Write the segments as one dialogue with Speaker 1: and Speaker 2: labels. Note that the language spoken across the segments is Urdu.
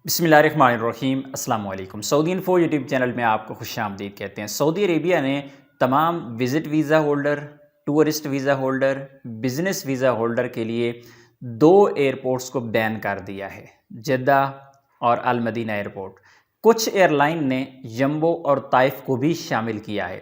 Speaker 1: بسم اللہ الرحمن الرحیم۔ السلام علیکم۔ سعودی انفو یوٹیوب چینل میں آپ کو خوش آمدید کہتے ہیں۔ سعودی عربیہ نے تمام visit visa holder, tourist visa holder, business visa holder کے لیے 2 ایئرپورٹس کو بین کر دیا ہے، جدہ اور المدینہ ایئرپورٹ۔ کچھ ایئر لائن نے جمبو اور طائف کو بھی شامل کیا ہے۔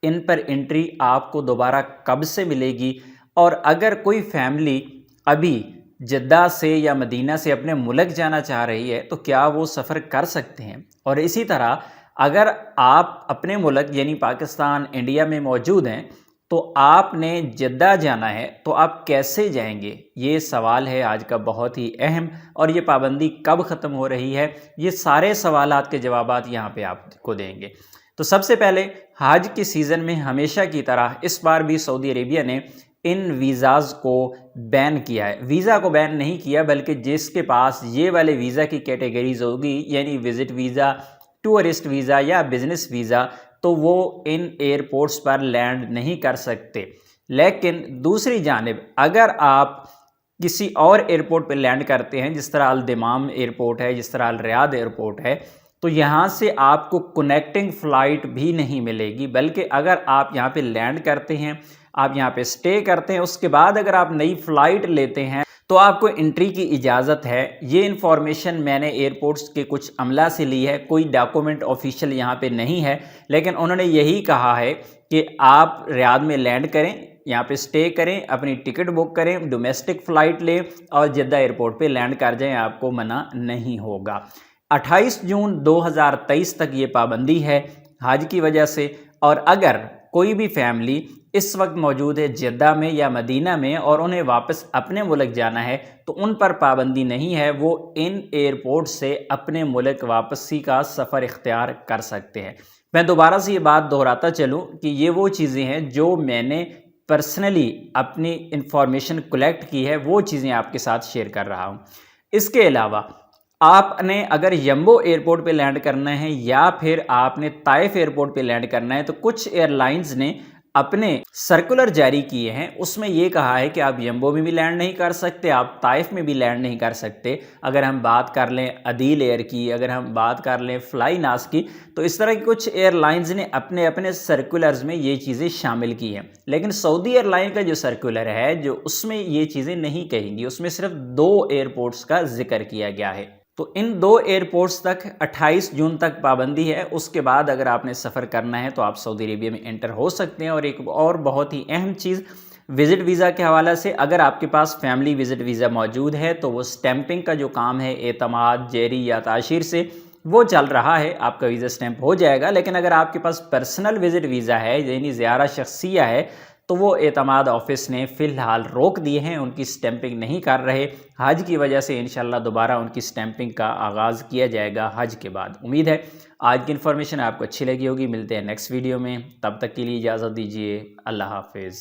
Speaker 1: ان پر انٹری آپ کو دوبارہ کب سے ملے گی، اور اگر کوئی فیملی ابھی جدہ سے یا مدینہ سے اپنے ملک جانا چاہ رہی ہے تو کیا وہ سفر کر سکتے ہیں؟ اور اسی طرح اگر آپ اپنے ملک یعنی پاکستان، انڈیا میں موجود ہیں تو آپ نے جدہ جانا ہے تو آپ کیسے جائیں گے؟ یہ سوال ہے آج کا بہت ہی اہم، اور یہ پابندی کب ختم ہو رہی ہے؟ یہ سارے سوالات کے جوابات یہاں پہ آپ کو دیں گے۔ تو سب سے پہلے حج کے سیزن میں ہمیشہ کی طرح اس بار بھی سعودی عربیہ نے ان ویزاز کو بین کیا ہے۔ ویزا کو بین نہیں کیا، بلکہ جس کے پاس یہ والے ویزا کی کیٹیگریز ہوگی، یعنی وزٹ ویزا، ٹورسٹ ویزا یا بزنس ویزا، تو وہ ان ایئرپورٹس پر لینڈ نہیں کر سکتے۔ لیکن دوسری جانب اگر آپ کسی اور ایئرپورٹ پہ لینڈ کرتے ہیں، جس طرح الدمام ایئرپورٹ ہے، جس طرح الریاض ایئرپورٹ ہے، تو یہاں سے آپ کو کنیکٹنگ فلائٹ بھی نہیں ملے گی، بلکہ اگر آپ یہاں پہ لینڈ کرتے ہیں، آپ یہاں پہ سٹے کرتے ہیں، اس کے بعد اگر آپ نئی فلائٹ لیتے ہیں تو آپ کو انٹری کی اجازت ہے۔ یہ انفارمیشن میں نے ایئرپورٹس کے کچھ عملہ سے لی ہے، کوئی ڈاکومنٹ آفیشیل یہاں پہ نہیں ہے، لیکن انہوں نے یہی کہا ہے کہ آپ ریاض میں لینڈ کریں، یہاں پہ سٹے کریں، اپنی ٹکٹ بک کریں، ڈومیسٹک فلائٹ لیں اور جدہ ایئرپورٹ پہ لینڈ کر جائیں، آپ کو منع نہیں ہوگا۔ 28 جون 2023 تک یہ پابندی ہے حج کی وجہ سے، اور اگر کوئی بھی فیملی اس وقت موجود ہے جدہ میں یا مدینہ میں اور انہیں واپس اپنے ملک جانا ہے تو ان پر پابندی نہیں ہے، وہ ان ایئرپورٹ سے اپنے ملک واپسی کا سفر اختیار کر سکتے ہیں۔ میں دوبارہ سے یہ بات دہراتا چلوں کہ یہ وہ چیزیں ہیں جو میں نے پرسنلی اپنی انفارمیشن کلیکٹ کی ہے، وہ چیزیں آپ کے ساتھ شیئر کر رہا ہوں۔ اس کے علاوہ آپ نے اگر جمبو ایئرپورٹ پہ لینڈ کرنا ہے یا پھر آپ نے طائف ایئرپورٹ پہ لینڈ کرنا ہے تو کچھ ایئر لائنز نے اپنے سرکولر جاری کیے ہیں، اس میں یہ کہا ہے کہ آپ جمبو میں بھی لینڈ نہیں کر سکتے، آپ طائف میں بھی لینڈ نہیں کر سکتے۔ اگر ہم بات کر لیں عدیل ایئر کی، اگر ہم بات کر لیں فلائی ناس کی، تو اس طرح کی کچھ ایئر لائنز نے اپنے اپنے سرکولرز میں یہ چیزیں شامل کی ہیں، لیکن سعودی ایئر لائن کا جو سرکولر ہے جو اس میں یہ چیزیں نہیں کہیں گی، اس میں صرف 2 ایئرپورٹس کا ذکر کیا گیا ہے۔ تو ان 2 ایئرپورٹس تک 28 جون تک پابندی ہے، اس کے بعد اگر آپ نے سفر کرنا ہے تو آپ سعودی عربیہ میں انٹر ہو سکتے ہیں۔ اور ایک اور بہت ہی اہم چیز وزٹ ویزا کے حوالے سے، اگر آپ کے پاس فیملی وزٹ ویزا موجود ہے تو وہ سٹیمپنگ کا جو کام ہے اعتماد، جیری یا تاشیر سے وہ چل رہا ہے، آپ کا ویزا سٹیمپ ہو جائے گا۔ لیکن اگر آپ کے پاس پرسنل وزٹ ویزا ہے یعنی زیارہ شخصیہ ہے تو وہ اعتماد آفس نے فی الحال روک دیے ہیں، ان کی سٹیمپنگ نہیں کر رہے۔ حج کی وجہ سے انشاءاللہ دوبارہ ان کی سٹیمپنگ کا آغاز کیا جائے گا حج کے بعد۔ امید ہے آج کی انفارمیشن آپ کو اچھی لگی ہوگی۔ ملتے ہیں نیکسٹ ویڈیو میں، تب تک کے لیے اجازت دیجیے۔ اللہ حافظ۔